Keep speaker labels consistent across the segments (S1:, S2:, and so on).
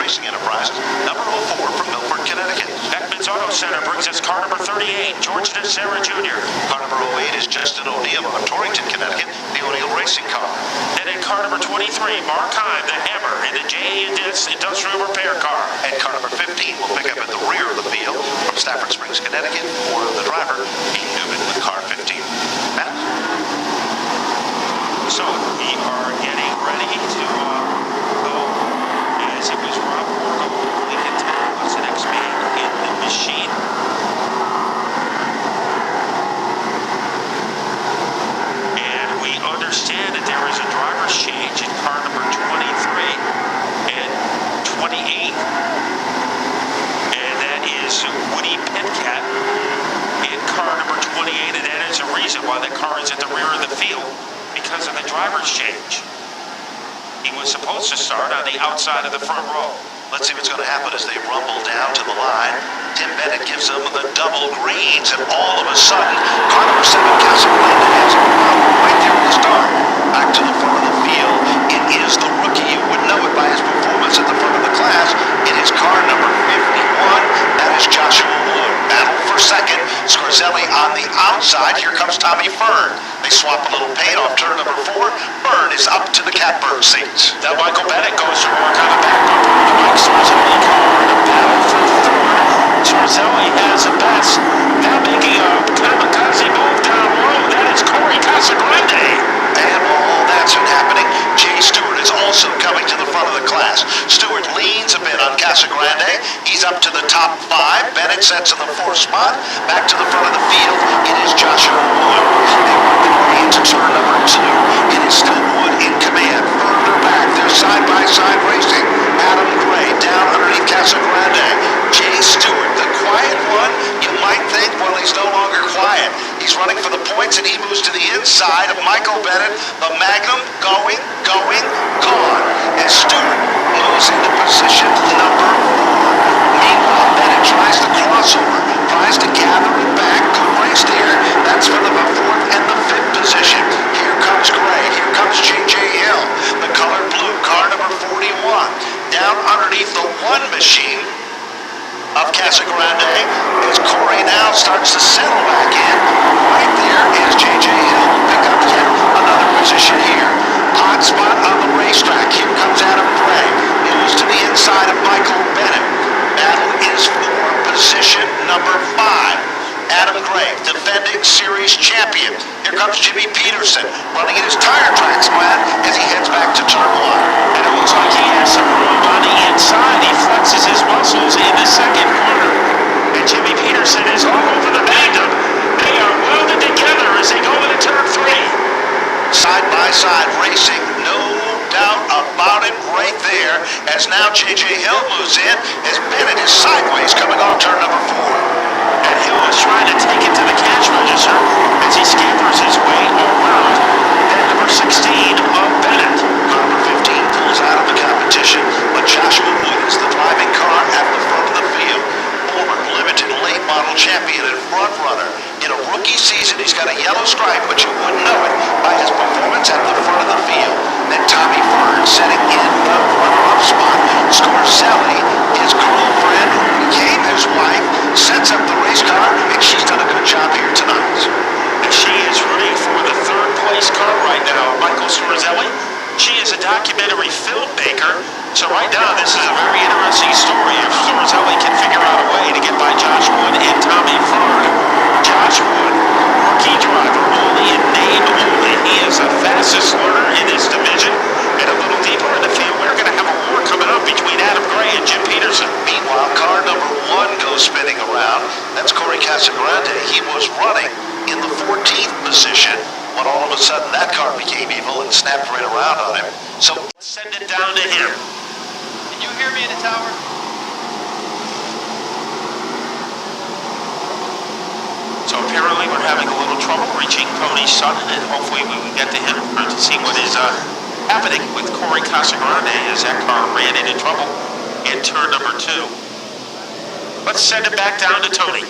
S1: Racing Enterprises, number 04 from Milford, Connecticut.
S2: Beckman's Auto Center brings us car number 38, George DeSera Jr.
S1: Car number 08 is Justin O'Neill of Torrington, Connecticut, the O'Neill Racing car.
S2: And in car number 23, Mark Heim, the Hammer, in the J.A. Industrial Repair car.
S1: And car number 15 will pick up at the rear of the field from Stafford Springs, Connecticut, for the driver, Pete Newman, with car 15. Matt?
S2: So we are getting ready to go, as it was Rob Morgan, Lincoln Town was the next man in the machine. And we understand that there is a driver's change in car number 23 and 28. And that is Woody Petcat in car number 28, and that is a reason why the car is at the rear of the field, because of the driver's change. He was supposed to start on the outside of the front row.
S1: Let's see what's going to happen as they rumble down to the line. Tim Bennett gives them the double greens, and all of a sudden, car number 7, Casablanca, has a problem right there at the start. Back to the front of the field. It is the rookie. You would know it by his performance at the front of the class. It is car number 51. That is Joshua Wood. Battle for second. Scorzelli on the outside. Here comes Tommy Fern. They swap a little paint off turn number 4. Fern is up to the catbird seats.
S2: Now Michael Bennett goes to work on the back bumper of the Mike Scorzelli car. The battle for third. Scorzelli has a best. Now making a kamikaze move down low. That is Corey Casagrande.
S1: And while that's happening, Jay Stewart is also coming to the front of the class. Stewart leans a bit on Casagrande. He's up to the top 5. Bennett sets in the 4th spot. Back to the front of the field, it is Joshua Wood. They work their way into turn number 2. It is still Wood in command. Further back, they're side-by-side racing. Adam Gray down underneath Casagrande. Jay Stewart, the quiet one, you might think, well, he's no longer quiet. He's running for the points, and he moves to the inside of Michael Bennett. The Magnum going, gone. And Stewart moves into position number 4. Meanwhile, Bennett tries to crossover, tries to gather it back. Good race there. That's for the 4th and the 5th position. Here comes Gray. Here comes J.J. Hill. The color blue, car number 41. Down underneath the 1 machine of Casagrande, as Corey now starts to settle back in. Right there is J.J. Hill. Pick up yet another position here. Hot spot on the racetrack. Here comes Adam Gray. Moves to the inside of Michael Bennett. Battle is for position number 5. Adam Gray, defending series champion. Here comes Jimmy Peterson, running in his tire tracks, Glenn, as he heads back to turn 1.
S2: And it looks like he has some room on the inside. He flexes his muscles in the second corner. And Jimmy Peterson is all over the Magnum. They are welded together as they go into turn 3.
S1: Side by side racing, no doubt about it right there, as now J.J. Hill moves in, as Bennett is sideways coming off turn number 4.
S2: And Hill is trying to take it to the cash register as he scampers his way around that number 16 of Bennett.
S1: Number 15 pulls out of the competition, but Joshua Wood is the driving car at the front of the field. Former limited late model champion and front runner. In a rookie season, he's got a yellow stripe, but you wouldn't know it by his performance at the front of the field. Then Tommy Fern setting in the runner-up spot. Scorzelli, his girlfriend, who became his wife, sets up the race car, and she's done a good job here tonight.
S2: And she is running for the 3rd place car right now, Michael Scorzelli. She is a documentary filmmaker, so right now this is a very interesting story if Scorzelli can figure out a way to get by Josh Wood and Tommy Fern. Josh Wood, rookie driver, only in name only. He is the fastest learner in this division. And a little deeper in the field, we're going to have a war coming up between Adam Gray and Jim Peterson.
S1: Meanwhile, car number 1 goes spinning around. That's Corey Casagrande. He was running in the 14th position when all of a sudden that car became evil and snapped right around on him. So
S2: let's send it down to him.
S3: Can you hear me in the tower?
S2: So apparently we're having a little trouble reaching Tony Sutton, and hopefully we can get to him to see what is happening with Corey Casagrande as that car ran into trouble in turn number 2. Let's send it back down to Tony.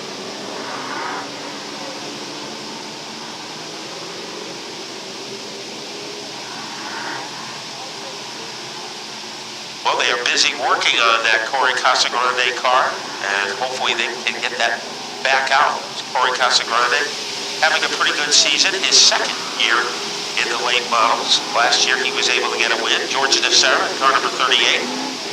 S2: Well, they are busy working on that Corey Casagrande car, and hopefully they can get that back out. Corey Casagrande having a pretty good season, his second year in the late models. Last year he was able to get a win. George DeSera, car number 38,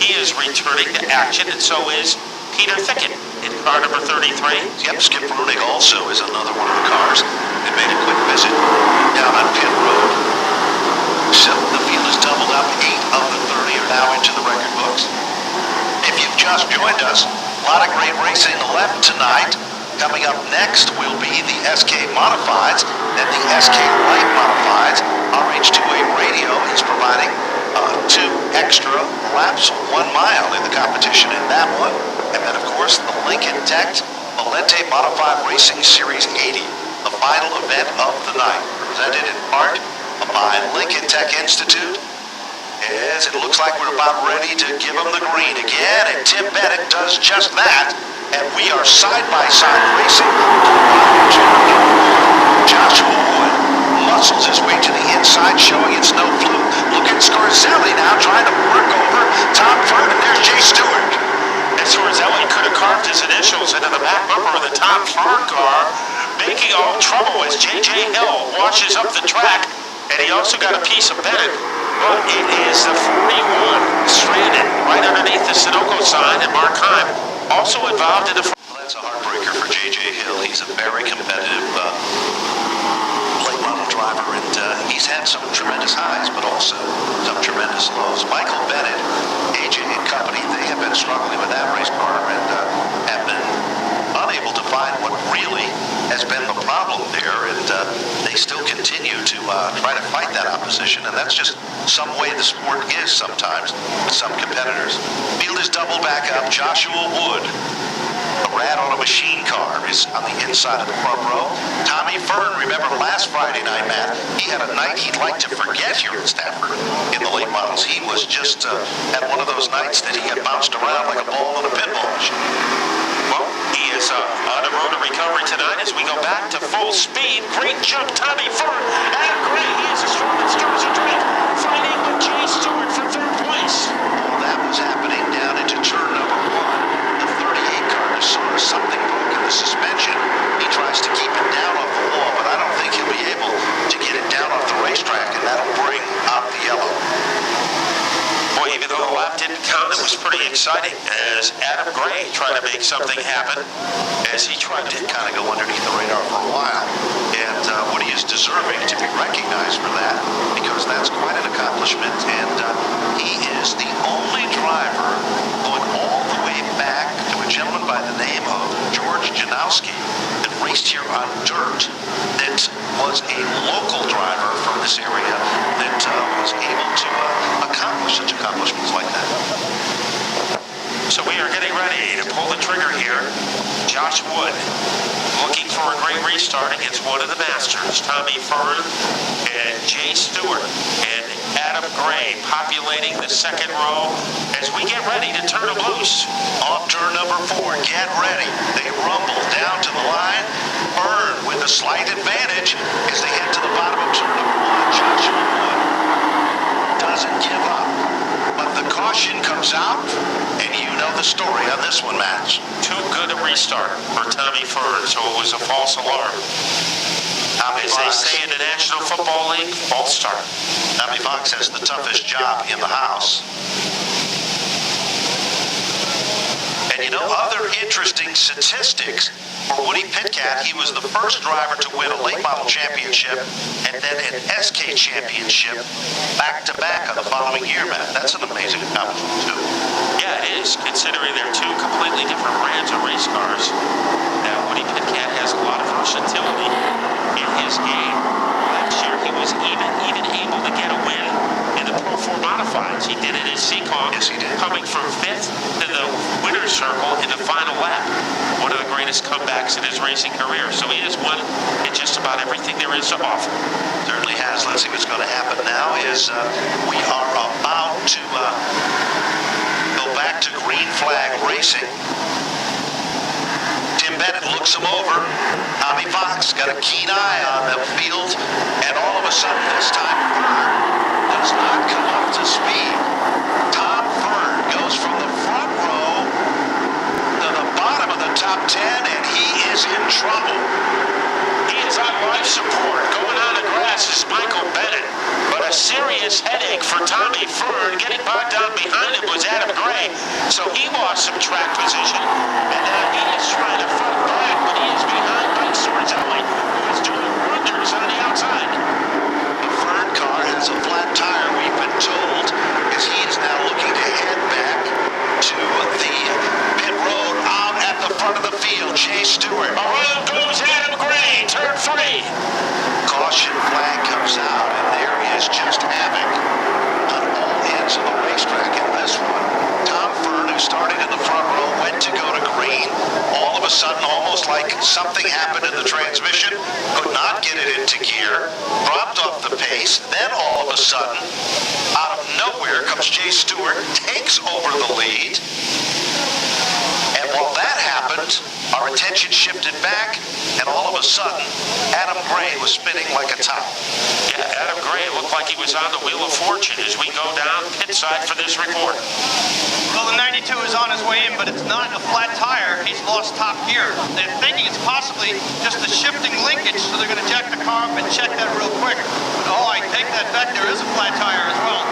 S2: he is returning to action, and so is Peter Thicket in car number 33.
S1: Yep, Skip Brunig also is another one of the cars that made a quick visit down on pit road. So the field is doubled up. 8 of the 30 are now into the record books. If you've just joined us, a lot of great racing left tonight. Coming up next will be the SK Modifieds and the SK Light Modifieds. RH2A Radio is providing 2 extra laps, 1 mile in the competition in that one. And then, of course, the Lincoln Tech Valente Modified Racing Series 80, the final event of the night, presented in part by Lincoln Tech Institute. As it looks like we're about ready to give them the green again, and Tim Bennett does just that. And we are side-by-side racing. Joshua Wood muscles his way to the inside, showing it's no fluke. Look at Scorzelli now trying to work over Tom Fern, and there's Jay Stewart.
S2: And Scorzelli could have carved his initials into the back bumper of the Tom Fern car, making all trouble as J.J. Hill washes up the track, and he also got a piece of Bennett. But it is the 41 stranded right underneath the Sunoco sign, and Mark Heim also involved in the...
S1: Well, that's a heartbreaker for J.J. Hill. He's a very competitive late model driver, and he's had some tremendous highs, but also some tremendous lows. Michael Bennett, AJ and company, they have been struggling with that race car and have been unable to find what really has been the problem there, and they still continue to try to fight that opposition, and that's just some way the sport is sometimes with some competitors. Field is double back up. Joshua Wood, a rat on a machine car, is on the inside of the front row. Tommy Fern, remember last Friday night, Matt, he had a night he'd like to forget here in Stafford in the late models. He was just had one of those nights that he had bounced around like a ball in a pinball machine.
S2: Well, he is on a road to recovery tonight as we go back to full speed. Great jump, Tommy Fern. Adam Gray, he is as strong as stirs a drink, fighting with Jay Stewart for 3rd place.
S1: Well, that was happening down into turn number 1. The 38 car is sort of something broke in the suspension. He tries to keep it down off the wall, but I don't think he'll be able to get it down off the racetrack, and that'll bring out the yellow.
S2: Boy, even though the lap didn't count, it was pretty exciting as Adam Gray tried to make something happen as he tried to
S1: kind of go underneath the radar for a while, and Woody is deserving to be recognized for that, because that's quite an accomplishment, and he is the only driver going all the way back to a gentleman by the name of George Janowski that raced here on dirt, that was a local driver from this area that was able to accomplish such accomplishments like that.
S2: So we are getting ready to pull the trigger here. Josh Wood looking for a great restart against one of the masters. Tommy Fern and Jay Stewart and Adam Gray populating the 2nd row as we get ready to turn them loose.
S1: Off turn number 4, get ready. They rumble down to the line. Fern with a slight advantage as they head to the bottom of turn number 1. Joshua Wood doesn't give up. But the caution comes out, and you know the story on this one, Matt.
S2: Too good a restart for Tommy Fern, so it was a false alarm. As they say in the National Football League, false start.
S1: Tommy Fox has the toughest job in the house. And you know, other interesting statistics for Woody Pitkat, he was the first driver to win a late model championship and then an SK championship back-to-back on the following year, Matt. That's an amazing accomplishment, too.
S2: Yeah, it is, considering they're 2 completely different brands of race cars. Now, Woody Pitkat has a lot of versatility in his game. Last year, he was even able to get a win in the Pro 4 Modifieds. He did it at Seacon,
S1: yes, he did,
S2: coming from 5th to the winner's circle in the final lap. One of the greatest comebacks in his racing career. So he has won in just about everything there is to offer.
S1: Certainly has. Let's see what's going to happen now is we are about to go back to green flag racing. Tim Bennett looks him over. Tommy Fox got a keen eye on the field, and all of a sudden this time Fern does not come up to speed. Tom Fern goes
S2: Fern. Getting bogged down behind him was Adam Gray, so he lost some track position. And he is trying to fight back, but he is behind Mike Sorzelli, who is doing wonders on the outside.
S1: The Fern car has a flat tire, we've been told, as he is now looking to head back to the pit road out at the front of the field. Jay Stewart.
S2: Around goes Adam Gray, turn 3.
S1: Caution flag comes out, and there is just havoc on all ends of the racetrack in this one. Tom Fern, who started in the front row, went to go to green. All of a sudden, almost like something happened in the transmission, could not get it into gear, dropped off the pace. Then all of a sudden, out of nowhere comes Jay Stewart, takes over the lead. And while that happened, our attention shifted back, and all of a sudden, Adam Gray was spinning like a top.
S2: Yeah, Adam Gray looked like he was on the Wheel of Fortune as we go down pit side for this report.
S3: Well, the 92 is on his way in, but it's not a flat tire. He's lost top gear. They're thinking it's possibly just a shifting linkage, so they're going to jack the car up and check that real quick. But, I take that back. There is a flat tire as well.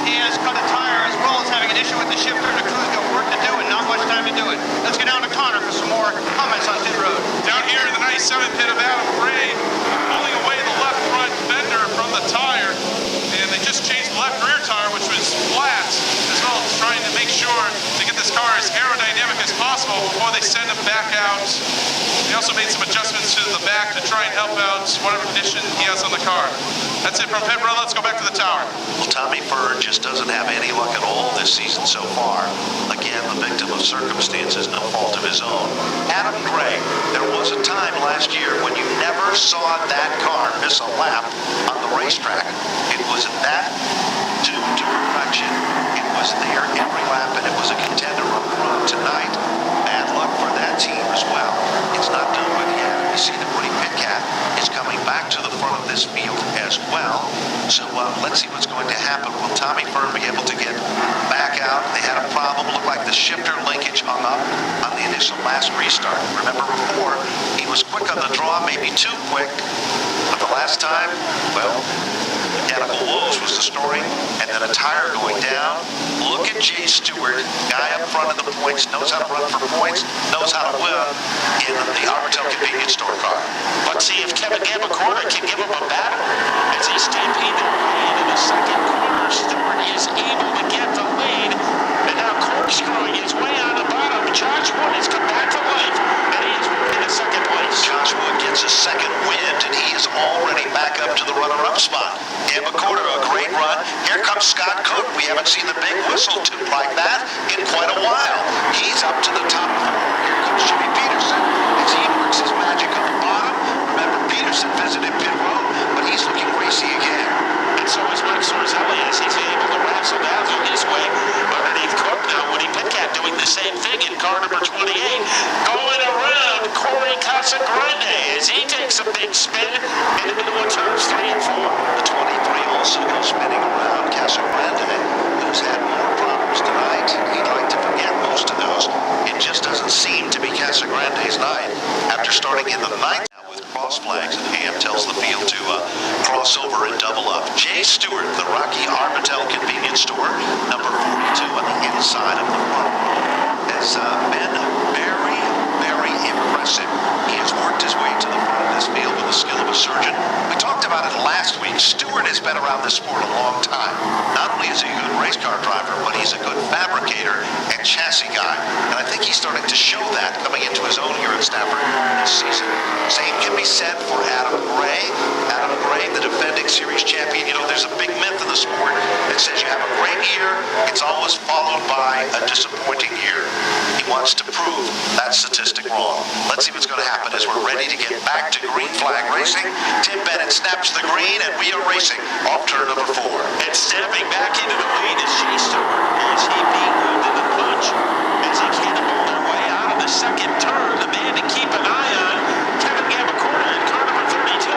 S3: He has cut a tire as well as having an issue with the shifter. The crew's got work to do and not much time to do it. Let's get down to Connor for some more comments on pit road.
S4: Down here in the 97 pit of Adam Gray, pulling away the left front fender from the tire, and they just changed the left rear tire, which was flat, as well as trying to make sure to get this car as aerodynamic as possible before they send him back out. They also made some adjustments to the back to try and help out whatever condition he has on the car. That's it from pit road. Let's go back to the tower.
S1: Well, Tommy Fern just doesn't have any luck at all this season so far. Again, the victim of circumstances, no fault of his own. Adam Gray, there was a time last year when you never saw that car miss a lap on the racetrack. It was that due to perfection. It was there every lap, and it was a contender on the road tonight. Bad luck for that team as well. It's not done with yet. We see that Woody Pitcat is coming back to the front of this field as well. So let's see what's going to happen. Will Tommy Fern be able to get back out? They had a problem. Looked like the shifter linkage hung up on the initial last restart. Remember before, he was quick on the draw, maybe too quick. But the last time, well, mechanical woes was the story, and then a tire going down. Look at Jay Stewart, guy up front of the points, knows how to run for points, knows how to win in the Arbitel convenience store car.
S2: Let's see if Kevin Gamacorda can give him a battle as he stampeded their way into the second corner. Stewart is able to get the lead, and now corkscrewing his way on the bottom. Josh Wood has come back to life, and he is in the second place.
S1: Josh Wood gets a second wind, and he is already back up to the runner-up spot. Gamacorda, a great run. Here comes Scott Cook. We haven't seen the big whistle toot like that in quite a while. He's up to the top four. Here comes Jimmy Peterson as he works his magic on the bottom. Remember, Peterson visited pit road, but he's looking racy again.
S2: And so is Mike Sorzelli as he's able to wrestle down his way underneath Cook. Now, Woody Pitcat doing the same thing in car number 28. Going around Corey Casagrande as he takes a big spin into the turns 3 and 4.
S1: The 23 also goes spinning around Casagrande, who's had more problems tonight. He'd like to forget most of those. It just doesn't seem to be Casagrande's night. After starting in the ninth with cross flags in hand, tells the field to cross over and double up. Jay Stewart, the Rocky Arbitel convenience store, number 42 on the inside of the front, has been very, very impressive. He has worked his way to the front of this field with the skill of a surgeon. We talked about it last week. Stewart has been around this sport a long time. Not only is he a good race car driver, but he's a good fabricator and chassis guy. And I think he's starting to show that coming into his own here at Stafford this season. Same can be said for Adam Gray. Adam Gray, the defending series champion. You know, there's a big myth in the sport that says you have a great year, it's always followed by a disappointing year. He wants to prove that statistic wrong. Let's see what's going to happen as we're ready to get back to green flag racing. Tim Bennett snaps the green, and we are racing off turn number 4.
S2: And snapping back into the lead is Jay Stewart as he beat into the punch as he cannonballed their way out of the second turn. The man to keep an eye on, Kevin Gamacorda in car number 32.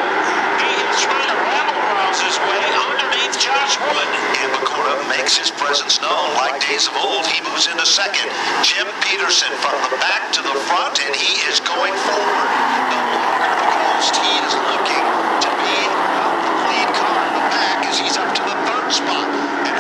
S2: He is trying to rabble-rouse his way underneath Josh Wood.
S1: Gamacorda makes his presence known like days of old. He moves into second. Jim Peterson from the back to the front, and he is going forward. The longer the coast, he is looking to be the lead car in the pack as he's up to the third spot. And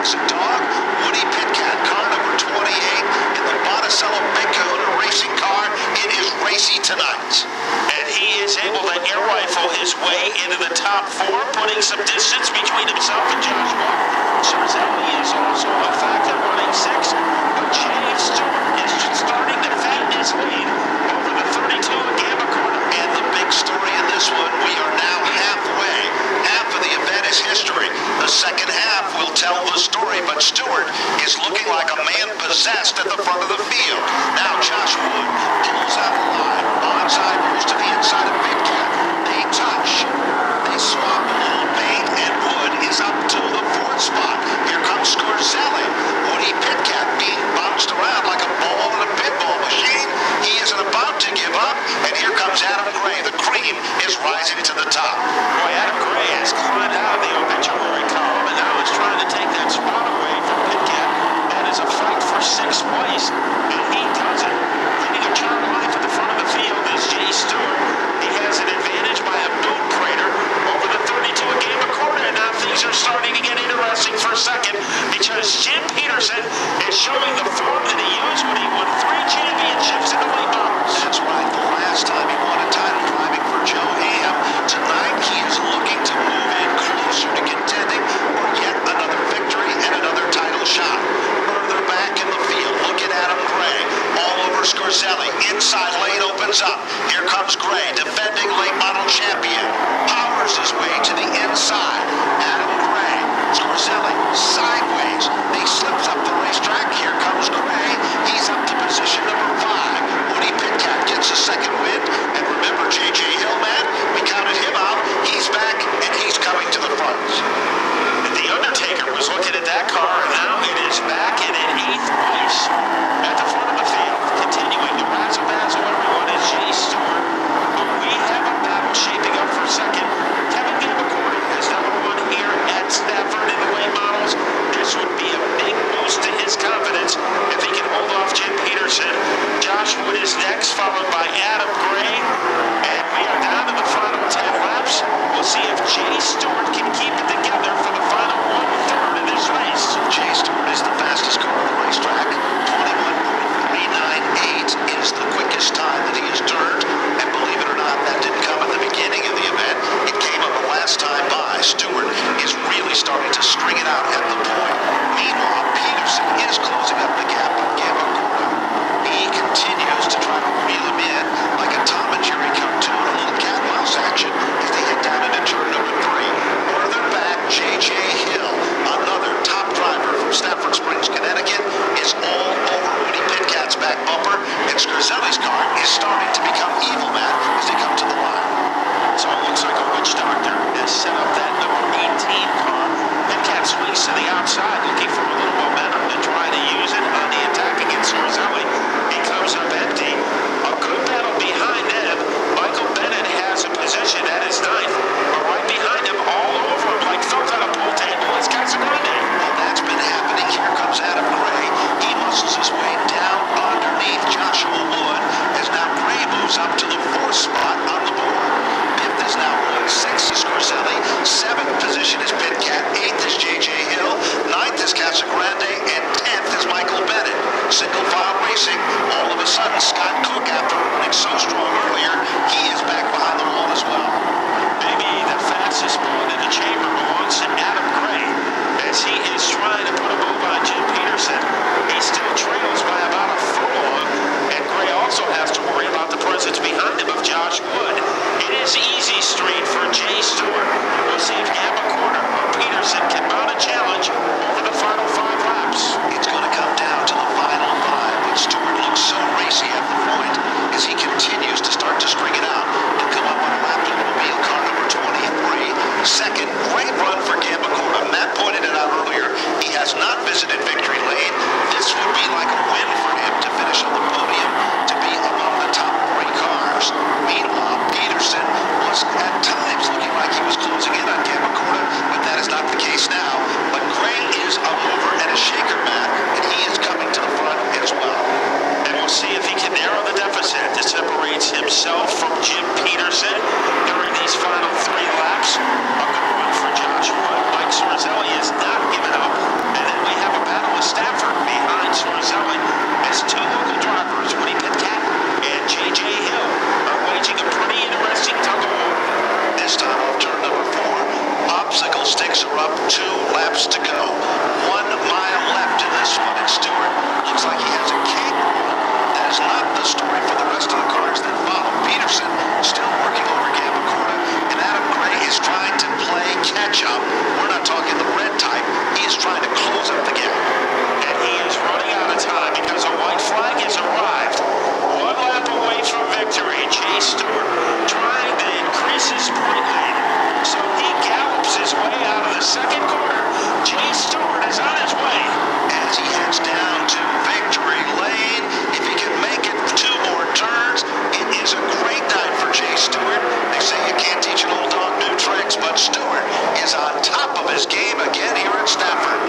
S1: Jackson Dog, Woody Pitcat, car number 28 in the Monticello Big Kahuna racing car. It is racy tonight.
S2: And he is able to air rifle his way into the top four, putting some distance between himself and Joshua. Cerzelli is also a factor, running sixth, but Jay Stewart is starting to fatten his lead over the 32 at Gamba Corner.
S1: And the big story in this one, we are now halfway. Half of the event is history. The second half will tell the story, but Stewart is looking like a man possessed at the front of the field. Now Josh Wood pulls out a line. Onside moves to the inside of Pitcat. They touch. They swap a little paint, and Wood is up to the fourth spot. Here comes Scorzelli. Woody Pitcat being bounced around like a ball in a pinball machine. He isn't about to give up, and here comes Adam Gray. The cream is rising to the top.
S2: Boy, Adam Gray has climbed out of the obituary column and now is trying to take that spot away from Pitcat. That is a fight for sixth place, and he does it. Hitting a turn line to the front of the field is Jay Stewart. He has an advantage by a boot crater over the 32 at Gamba Corner, and now things are starting to get interesting for a second because Jim Peterson is showing the form that he used when he won 3 championships in the late models.
S1: That's right. The last time he won a title driving for Joe Ham. Tonight he is looking to move in closer to contending for yet another victory and another title shot. Further back in the field, look at Adam Gray. All over Scorzelli. Inside lane opens up. Here comes Gray, defending late model champion. Powers his way to the inside. Adam Gray. Scorzelli sideways. He slips up the racetrack. Here comes Gray. He's up to position number 5. Woody Pitcat gets a second wind. And remember J.J. Hill, man? We counted him out. He's back, and he's coming to the front.
S2: The Undertaker was looking at that car, and now it is back and in 8th place at the front of the field. Continuing to razzle-dazzle everyone is Jay Stewart. But we have a battle shaping up for second. Kevin Gambacorn is number 1 here at Stafford in the late models. This would be a big boost to his confidence if he can hold off Jim Peterson. Josh Wood is next, followed by Adam Gray. And we are down to the final 10 laps. We'll see if Jay Stewart can keep it together for the final 1/3 of this race.
S1: Jay Stewart is the fastest car on the racetrack. 21.398 is the quickest time that he has turned. And believe it or not, that didn't come at the beginning of the event. It came up the last time by. Stewart is really starting to string it out at the point. Meanwhile, Peterson is closing up the gap on Gamba Corner. He continues to try to reel him in like a Tom and Jerry cartoon, a little cat and mouse action as they head down into turn number 3. Further back, J.J. Hill, another top driver from Stafford Springs, Connecticut, is all over Woody Pitcat's back bumper, and Scorzelli's car is starting to become evil, Matt, as they come to the line.
S2: So it looks like a witch doctor has set up that number 18 car. Pitcat swings to the outside, looking for a little momentum to try to use it on the attack against Scorzelli. He comes up empty. A good battle behind him. Michael Bennett has a position at his 9th. But right behind him, all over him, like felt on a pool table, is Casagrande.
S1: Well, that's been happening. Here comes Adam Gray. He muscles his way down underneath Joshua Wood as now Gray moves up to the 4th spot on the board. 5th is now Wood. 6th is Scorzelli. 7th position is Pitcat. 8th is J.J. Hill. 9th is Casagrande. And 10th is Michael Bennett. Single file racing. All of a sudden, Scott Cook, after running so strong earlier, he is back behind the wall as well.
S2: Maybe the fastest bullet in the chamber belongs to Adam Gray as he is trying to put a move on Jim Peterson. He still trails by about a furlong, and Gray also has to worry about the presence behind him of Josh Wood. It is easy street for Jay Stewart. We'll see if Gamba Corner or Peterson can mount a challenge over the final 5 laps.
S1: It's going to come down to the final 5, but Stewart looks so racy at the point as he continues to start to string it out. He'll come up on lap automobile car number 23. Second, great run for Gamba Corner. Matt pointed it out earlier. He has not visited victory lane. This would be like a win for him to finish on the podium, to be among the top 3 cars. Meanwhile, Peterson was at times looking like he was closing in on Gamba Corner, but that is not the case now. 2 laps to go. 1 mile left in this one, and Stewart looks like he has a cake. That is not the story for the rest of the cars that follow. Peterson still working over Gambacorta, and Adam Gray is trying to play catch-up. We're not talking the red type. He is trying to close up the gap.
S2: And he is running out of time because a white flag has arrived. 1 lap away from victory. Chase Stewart trying to increase his point lead. So he gallops his way out of the second corner. Chase Stewart is on his way.
S1: As he heads down to victory lane, if he can make it 2 more turns, it is a great night for Chase Stewart. They say you can't teach an old dog new tricks, but Stewart is on top of his game again here at Stafford.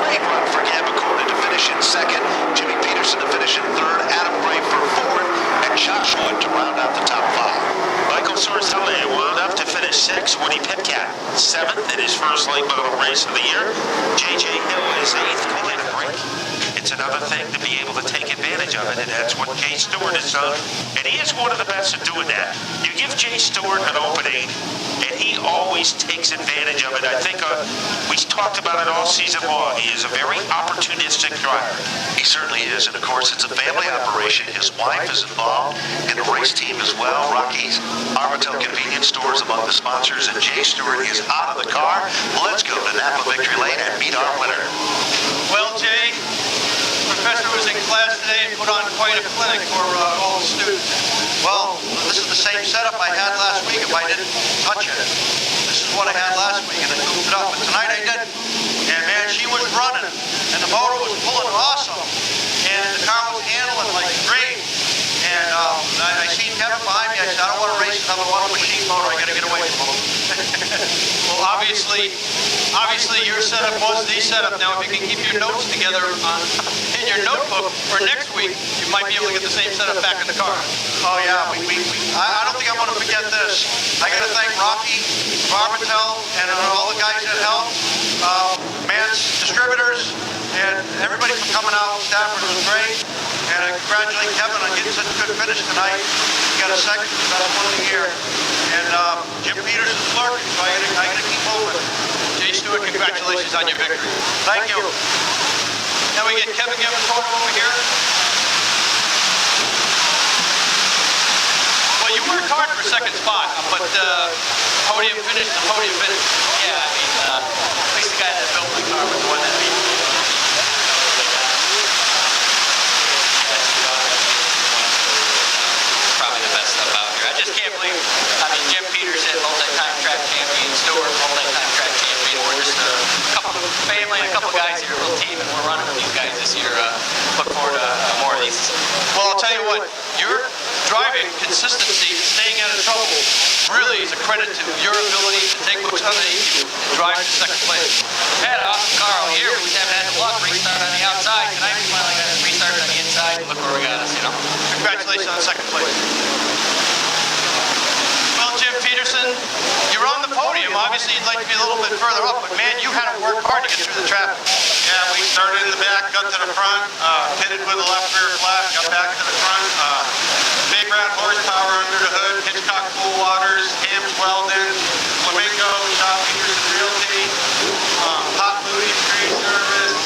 S1: Great run for Gambacorta to finish in second, Jimmy Peterson to finish in third, Adam Gray for fourth, and Josh Wood to round out the top 5.
S2: Michael Sorzelli wound up to finish 6th. Woody Pitkat 7th in his first late model race of the year. J.J. Hill is 8th. Can we get a break? It's another thing to be able to take advantage of it, and that's what Jay Stewart has done. And he is one of the best at doing that. You give Jay Stewart an opening, and he always takes advantage of it. I think we talked about it all season long. He is a very opportunistic driver.
S1: He certainly is, and of course it's a family operation. His wife is involved in the race team as well. Rocky's Armatel Convenience Stores among the sponsors, and Jay Stewart is out of the car. Let's go to Napa Victory Lane and meet our winner.
S3: Well, Jay, Professor was in class today and put on quite a clinic for all the students. Well, this is the same setup I had last week if I didn't touch it. This is what I had last week, and I goofed it up. But tonight I didn't. And man, she was running, and the motor was pulling awesome, and the car was handling like great. And I seen Kevin behind me. I said, I don't want to race another one machine motor. I got to get away from him. Well, obviously your setup was the setup. Now, if you can keep your notes together in your notebook for next week, you might be able to get the same setup back in the car. Oh yeah, I don't think I'm going to forget this. I got to thank Rocky, Barbatel, and all the guys that helped. Mance Distributors, and everybody for coming out. Stafford was great. And I congratulate Kevin on getting such a good finish tonight. He got a second, best one of the year. And Jim Peterson's lurking, so I got to keep moving. Jay Stewart, congratulations on your victory. Thank you. Now we get Kevin Gambacorta over here. Well, you worked hard for second spot, but podium finish to podium finish.
S5: Yeah, I mean, at least the guy that built my car was the one that beat me. Probably the best stuff out here. I just can't believe, I mean, Jim Peterson, multi-time track champion, Stewart, multi-time track champion. We're just a couple of family, a couple guys here, a little team, and we're running with these guys this year. Look forward to more of these.
S3: Well, I'll tell you what, your driving consistency, staying out of trouble, really is a credit to your ability to take what's underneath you and drive to second place.
S5: Had an awesome car all year. We just haven't had the luck. Restart on the outside. Tonight we finally got a restart on the inside. Look where we got us, you know.
S3: Congratulations on second place. Well, Jim Peterson, you're on the podium. Obviously, you'd like to be a little bit further up, but man, you had to work hard to get through the traffic.
S6: Yeah, we started in the back, got to the front, pitted with the left rear flat, got back to the front. Big rat horsepower under the hood, Hitchcock Pool Waters, Ham's Weldon, Flamingo, Shop Peterson Realty, Pop Moody Street Service,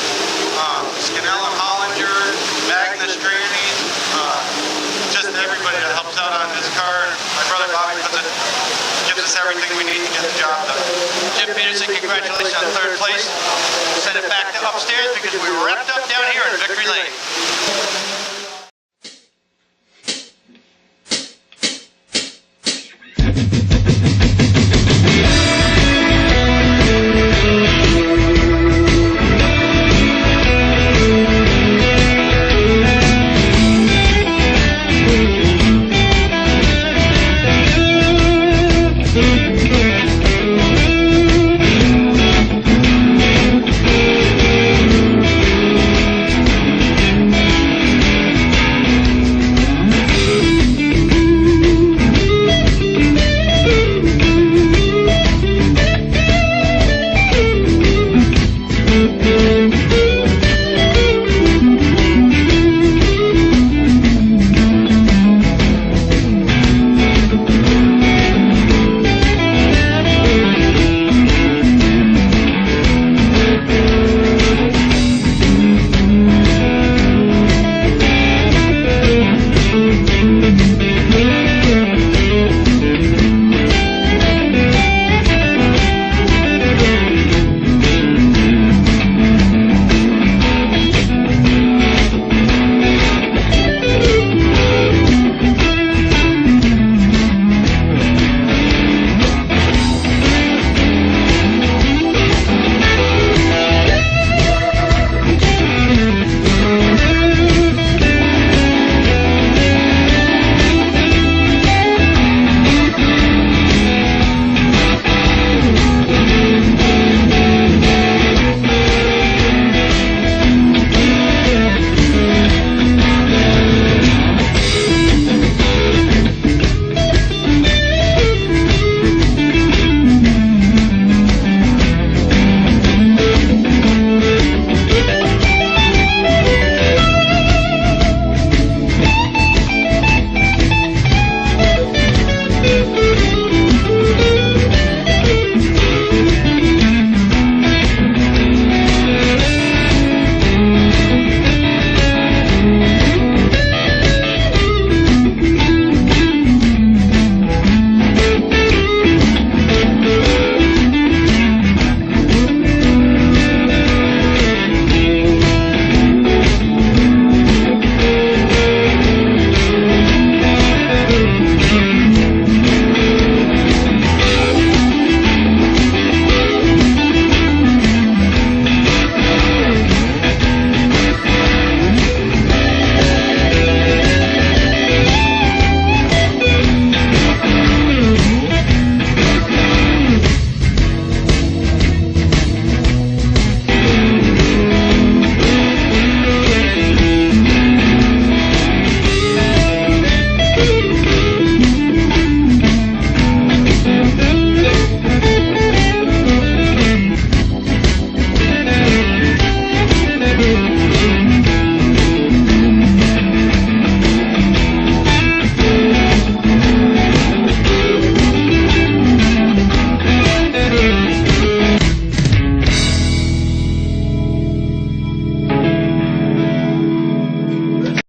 S6: Scanella Hollinger, Magna Stranding, just everybody that helps out on this car. My brother Bobby gives us everything we need to get the job done.
S3: Jim Peterson, congratulations on third place.